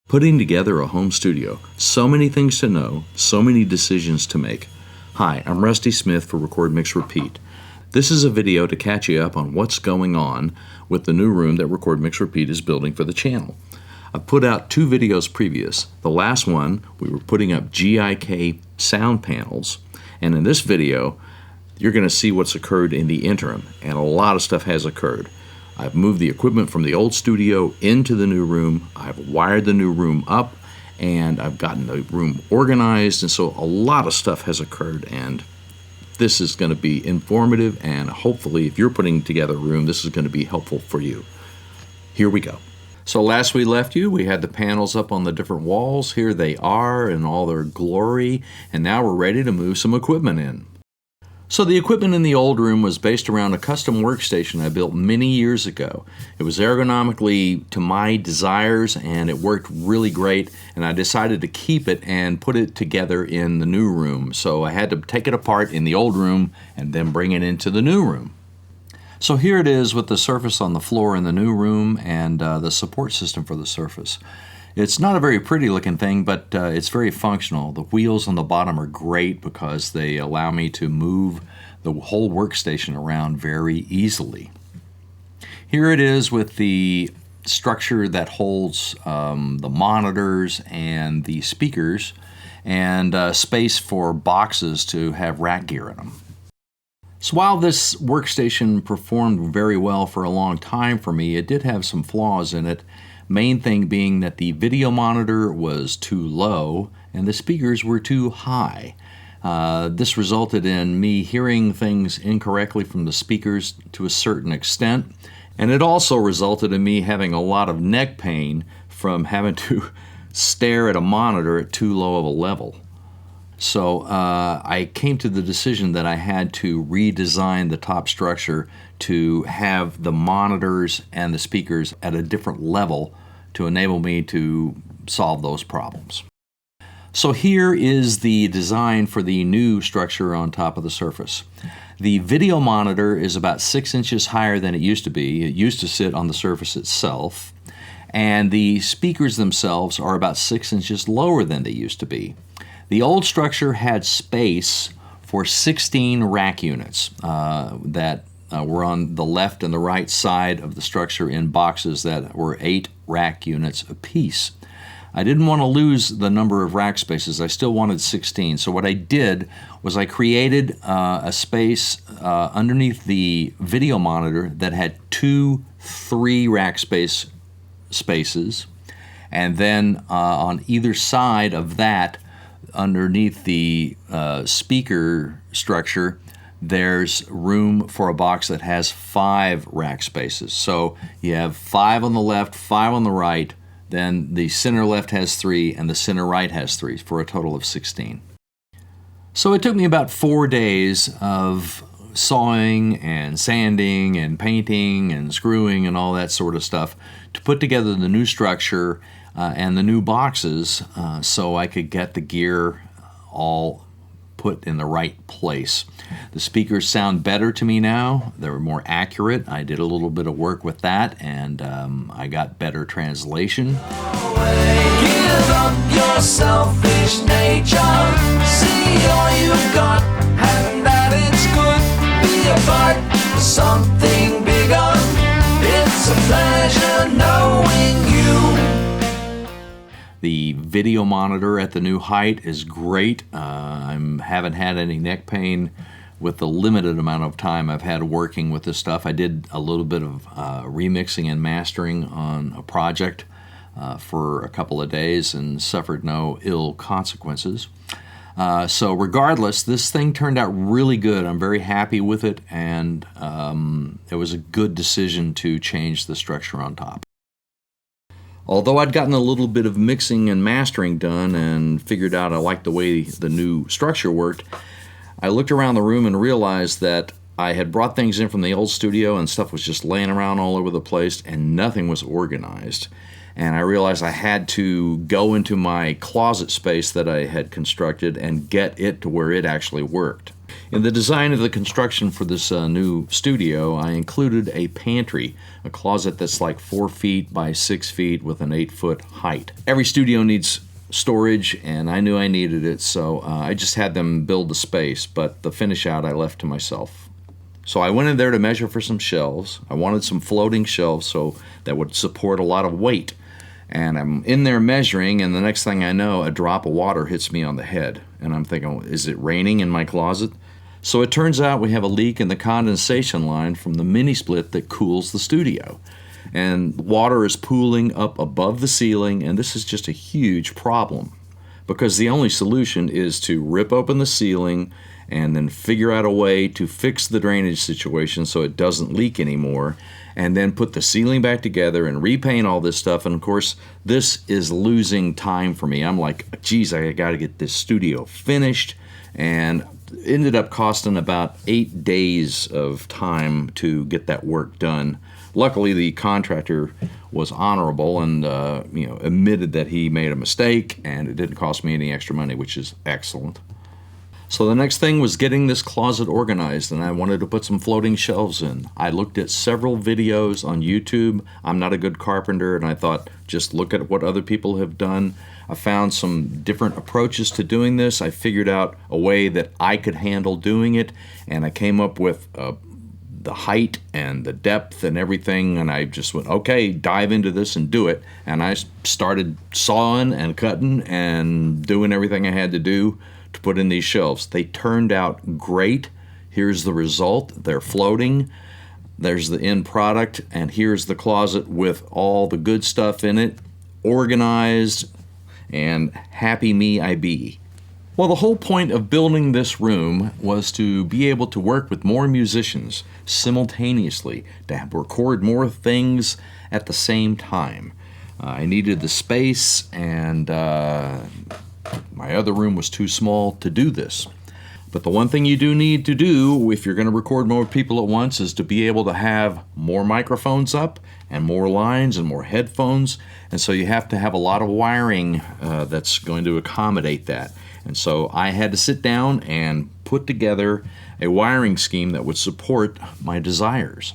Putting together a home studio. So many things to know, so many decisions to make. Hi, I'm Rusty Smith for Record Mix Repeat. This is a video to catch you up on what's going on with the new room that Record Mix Repeat is building for the channel. I've put out 2 videos previous. The last one, we were putting up GIK sound panels, and in this video, you're going to see what's occurred in the interim, and a lot of stuff has occurred. I've moved the equipment from the old studio into the new room. I've wired the new room up, and I've gotten the room organized, and so a lot of stuff has occurred, and this is going to be informative, and hopefully if you're putting together a room, this is going to be helpful for you. Here we go. So last we left you, we had the panels up on the different walls. Here they are in all their glory, and now we're ready to move some equipment in. So the equipment in the old room was based around a custom workstation I built many years ago. It was ergonomically to my desires, and it worked really great, and I decided to keep it and put it together in the new room. So I had to take it apart in the old room and then bring it into the new room. So here it is with the surface on the floor in the new room and the support system for the surface. It's not a very pretty looking thing, but it's very functional. The wheels on the bottom are great because they allow me to move the whole workstation around very easily. Here it is with the structure that holds the monitors and the speakers, and space for boxes to have rack gear in them. So while this workstation performed very well for a long time for me, it did have some flaws in it. Main thing being that the video monitor was too low and the speakers were too high. This resulted in me hearing things incorrectly from the speakers to a certain extent, and it also resulted in me having a lot of neck pain from having to stare at a monitor at too low of a level. So I came to the decision that I had to redesign the top structure to have the monitors and the speakers at a different level to enable me to solve those problems. So here is the design for the new structure on top of the surface. The video monitor is about 6 inches higher than it used to be. It used to sit on the surface itself. And the speakers themselves are about 6 inches lower than they used to be. The old structure had space for 16 rack units that were on the left and the right side of the structure in boxes that were 8 rack units apiece. I didn't want to lose the number of rack spaces. I still wanted 16. So what I did was I created a space underneath the video monitor that had 2 3 rack spaces, and then on either side of that, underneath the speaker structure, there's room for a box that has 5 rack spaces. So you have 5 on the left, 5 on the right, then the center left has 3, and the center right has 3, for a total of 16. So it took me about 4 days of sawing and sanding and painting and screwing and all that sort of stuff to put together the new structure and the new boxes so I could get the gear all put in the right place. The speakers sound better to me now. They're more accurate. I did a little bit of work with that, and I got better translation. Give up your selfish nature. See all you've got, and that it's good. Be a part of something bigger. It's a pleasure knowing you. The video monitor at the new height is great. I haven't had any neck pain with the limited amount of time I've had working with this stuff. I did a little bit of remixing and mastering on a project for a couple of days and suffered no ill consequences. So regardless, this thing turned out really good. I'm very happy with it, and it was a good decision to change the structure on top. Although I'd gotten a little bit of mixing and mastering done and figured out I liked the way the new structure worked, I looked around the room and realized that I had brought things in from the old studio and stuff was just laying around all over the place and nothing was organized. and I realized I had to go into my closet space that I had constructed and get it to where it actually worked. In the design of the construction for this new studio, I included a pantry, a closet that's like 4 feet by 6 feet with an 8-foot height. Every studio needs storage, and I knew I needed it, so I just had them build the space, but the finish out I left to myself. So I went in there to measure for some shelves. I wanted some floating shelves so that would support a lot of weight. And I'm in there measuring, and the next thing I know, a drop of water hits me on the head. And I'm thinking, is it raining in my closet? So it turns out we have a leak in the condensation line from the mini split that cools the studio. And water is pooling up above the ceiling, and this is just a huge problem. Because the only solution is to rip open the ceiling and then figure out a way to fix the drainage situation so it doesn't leak anymore, and then put the ceiling back together and repaint all this stuff. And of course, this is losing time for me. I'm like, geez, I got to get this studio finished, and ended up costing about 8 days of time to get that work done. Luckily, the contractor was honorable and admitted that he made a mistake, and it didn't cost me any extra money, which is excellent. So the next thing was getting this closet organized, and I wanted to put some floating shelves in. I looked at several videos on YouTube. I'm not a good carpenter, and I thought, just look at what other people have done. I found some different approaches to doing this. I figured out a way that I could handle doing it, and I came up with the height and the depth and everything, and I just went, okay, dive into this and do it. And I started sawing and cutting and doing everything I had to do to put in these shelves. They turned out great. Here's the result. They're floating. There's the end product, and here's the closet with all the good stuff in it, organized, and happy me I be. Well, the whole point of building this room was to be able to work with more musicians simultaneously, to record more things at the same time. I needed the space, and my other room was too small to do this. But the one thing you do need to do if you're going to record more people at once is to be able to have more microphones up and more lines and more headphones. And so you have to have a lot of wiring that's going to accommodate that. And so I had to sit down and put together a wiring scheme that would support my desires.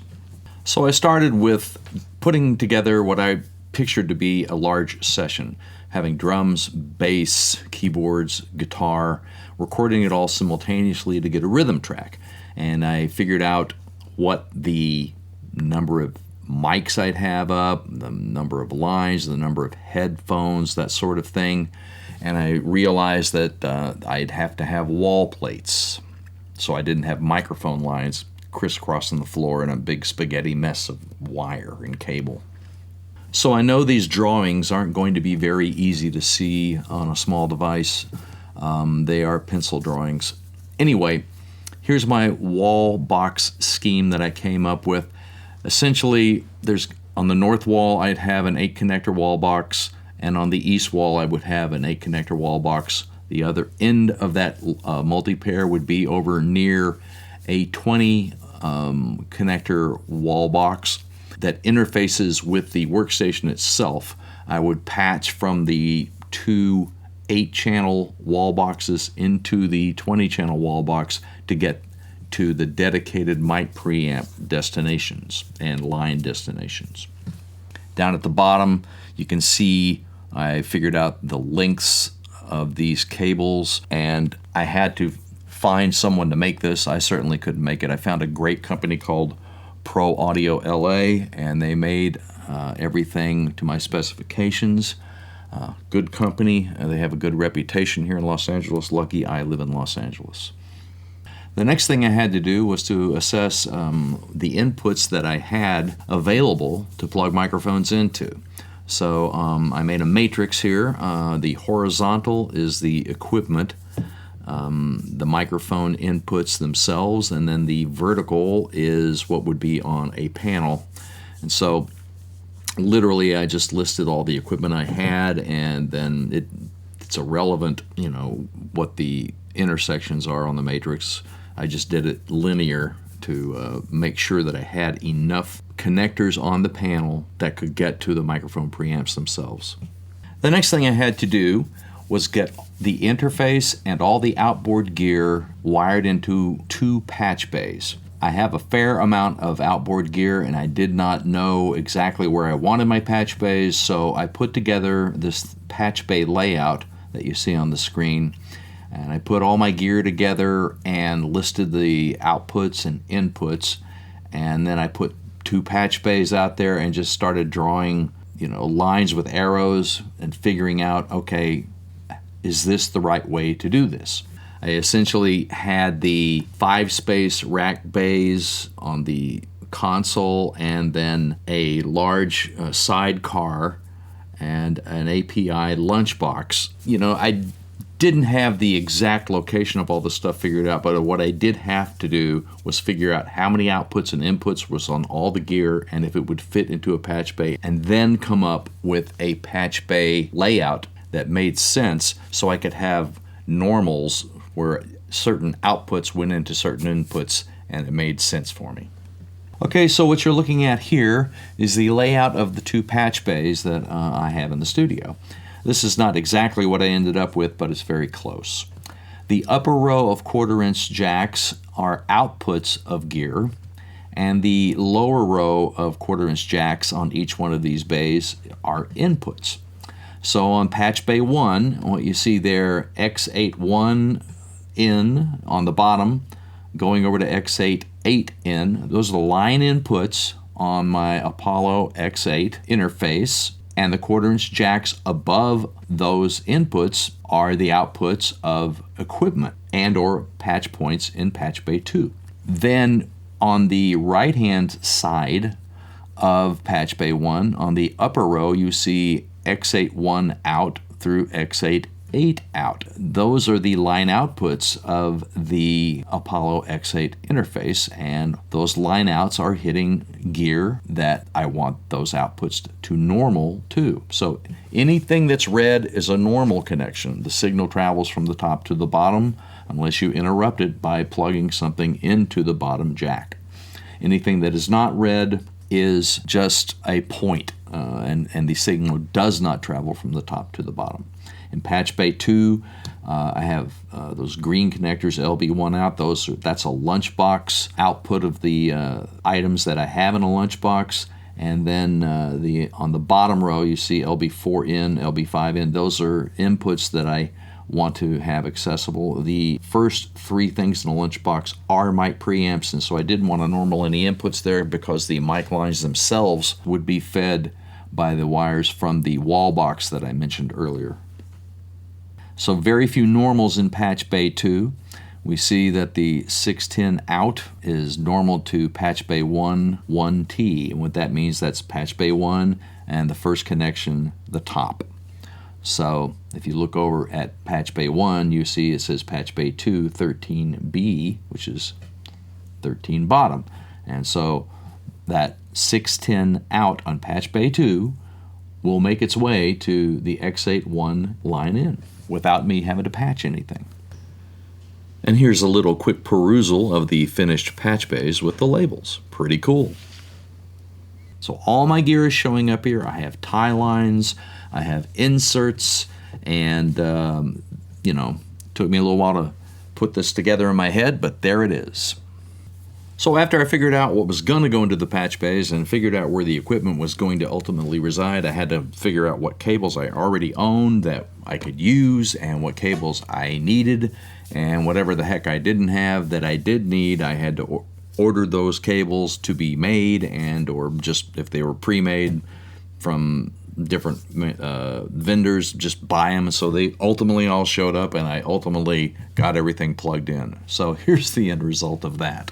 So I started with putting together what I pictured to be a large session, having drums, bass, keyboards, guitar, recording it all simultaneously to get a rhythm track. And I figured out what the number of mics I'd have up, the number of lines, the number of headphones, that sort of thing. And I realized that I'd have to have wall plates, so I didn't have microphone lines crisscrossing the floor in a big spaghetti mess of wire and cable. So I know these drawings aren't going to be very easy to see on a small device. They are pencil drawings. Anyway, here's my wall box scheme that I came up with. Essentially, on the north wall, I'd have an 8-connector wall box, and on the east wall, I would have an 8-connector wall box. The other end of that multi-pair would be over near a 20 connector wall box that interfaces with the workstation itself. I would patch from the 2 8-channel wall boxes into the 20-channel wall box to get to the dedicated mic preamp destinations and line destinations. Down at the bottom, you can see I figured out the lengths of these cables, and I had to find someone to make this. I certainly couldn't make it. I found a great company called Pro Audio LA, and they made everything to my specifications. Good company. They have a good reputation here in Los Angeles. Lucky I live in Los Angeles. The next thing I had to do was to assess the inputs that I had available to plug microphones into. So I made a matrix here. The horizontal is the equipment, the microphone inputs themselves, and then the vertical is what would be on a panel. And so literally I just listed all the equipment I had, and then it's irrelevant, what the intersections are on the matrix. I just did it linear to make sure that I had enough connectors on the panel that could get to the microphone preamps themselves. The next thing I had to do was get the interface and all the outboard gear wired into 2 patch bays. I have a fair amount of outboard gear and I did not know exactly where I wanted my patch bays, so I put together this patch bay layout that you see on the screen, and I put all my gear together and listed the outputs and inputs, and then I put 2 patch bays out there and just started drawing, lines with arrows and figuring out, okay, is this the right way to do this? I essentially had the 5-space rack bays on the console and then a large sidecar and an API lunchbox. I didn't have the exact location of all the stuff figured out, but what I did have to do was figure out how many outputs and inputs was on all the gear and if it would fit into a patch bay, and then come up with a patch bay layout that made sense so I could have normals where certain outputs went into certain inputs and it made sense for me. Okay, so what you're looking at here is the layout of the 2 patch bays that I have in the studio. This is not exactly what I ended up with, but it's very close. The upper row of 1/4-inch jacks are outputs of gear, and the lower row of 1/4-inch jacks on each one of these bays are inputs. So on patch bay 1, what you see there, X8-1 in on the bottom, going over to X8-8 in, those are the line inputs on my Apollo X8 interface, and the 1/4-inch jacks above those inputs are the outputs of equipment and or patch points in patch bay 2. Then on the right hand side of patch bay 1, on the upper row, you see X8-1 out through X8-8 out. Those are the line outputs of the Apollo X8 interface, and those line outs are hitting gear that I want those outputs to normal to. So anything that's red is a normal connection. The signal travels from the top to the bottom unless you interrupt it by plugging something into the bottom jack. Anything that is not red is just a point, and the signal does not travel from the top to the bottom. In patch bay 2, I have those green connectors, LB1 out. That's a lunchbox output of the items that I have in a lunchbox. And then on the bottom row, you see LB4 in, LB5 in. Those are inputs that I want to have accessible. The first 3 things in the lunchbox are mic preamps, and so I didn't want to normal any inputs there because the mic lines themselves would be fed by the wires from the wall box that I mentioned earlier. So very few normals in patch bay 2. We see that the 610 out is normal to patch bay 1, 1T. And what that means, that's patch bay 1 and the first connection, the top. So if you look over at patch bay 1, you see it says patch bay 2, 13B, which is 13 bottom. And so that 610 out on patch bay 2 will make its way to the X8-1 line in without me having to patch anything. And here's a little quick perusal of the finished patch bays with the labels. Pretty cool. So all my gear is showing up here. I have tie lines, I have inserts, and took me a little while to put this together in my head, but there it is. So after I figured out what was going to go into the patch bays and figured out where the equipment was going to ultimately reside, I had to figure out what cables I already owned that I could use and what cables I needed, and whatever the heck I didn't have that I did need, I had to order those cables to be made, and or just if they were pre-made from different vendors, just buy them. So they ultimately all showed up, and I ultimately got everything plugged in. So here's the end result of that.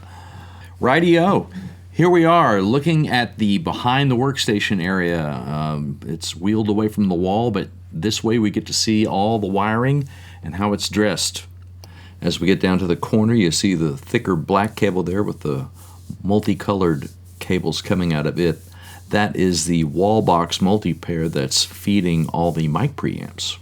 Rightio, here we are looking at the behind the workstation area. It's wheeled away from the wall, but this way we get to see all the wiring and how it's dressed. As we get down to the corner, you see the thicker black cable there with the multicolored cables coming out of it. That is the wall box multi-pair that's feeding all the mic preamps.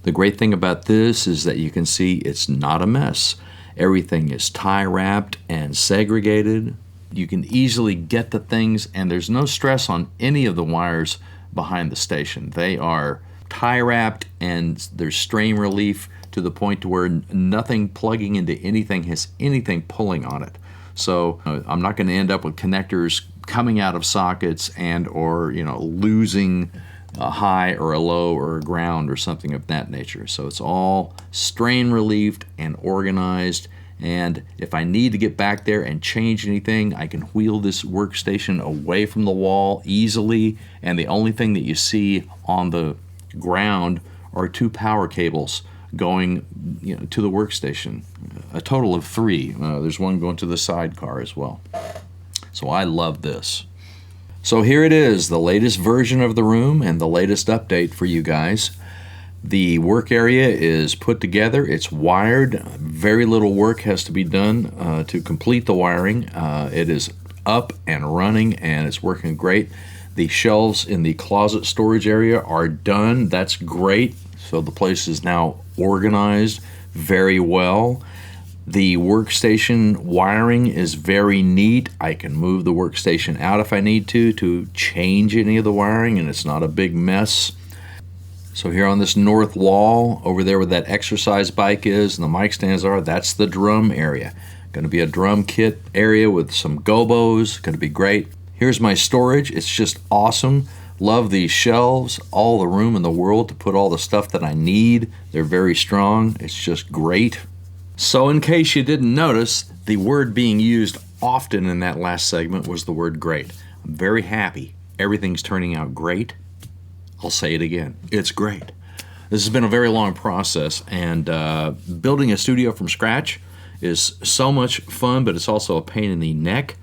The great thing about this is that you can see it's not a mess. Everything is tie wrapped and segregated. You can easily get the things, and there's no stress on any of the wires behind the station. They are tie wrapped, and there's strain relief to the point to where nothing plugging into anything has anything pulling on it. So I'm not going to end up with connectors coming out of sockets and or losing a high or a low or a ground or something of that nature. So it's all strain relieved and organized. And if I need to get back there and change anything, I can wheel this workstation away from the wall easily. And the only thing that you see on the ground are 2 power cables going to the workstation. A total of 3. There's one going to the sidecar as well. So I love this. So here it is, the latest version of the room and the latest update for you guys. The work area is put together, it's wired, very little work has to be done to complete the wiring. It is up and running and it's working great. The shelves in the closet storage area are done, that's great. So the place is now organized very well. The workstation wiring is very neat. I can move the workstation out if I need to change any of the wiring, and it's not a big mess. So here on this north wall, over there where that exercise bike is and the mic stands are, that's the drum area. Going to be a drum kit area with some gobos. Going to be great. Here's my storage. It's just awesome. Love these shelves. All the room in the world to put all the stuff that I need. They're very strong. It's just great. So in case you didn't notice, the word being used often in that last segment was the word great. I'm very happy. Everything's turning out great. I'll say it again. It's great. This has been a very long process, and building a studio from scratch is so much fun, but it's also a pain in the neck,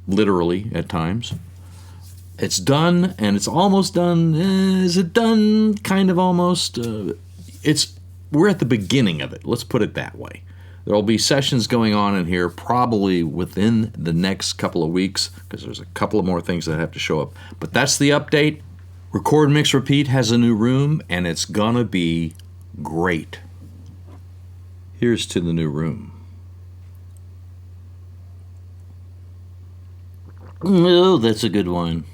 literally at times. It's done, and it's almost done. Is it done? Kind of almost. We're at the beginning of it. Let's put it that way. There will be sessions going on in here probably within the next couple of weeks because there's a couple of more things that have to show up. But that's the update. Record, Mix, Repeat has a new room, and it's gonna be great. Here's to the new room. Oh, that's a good one.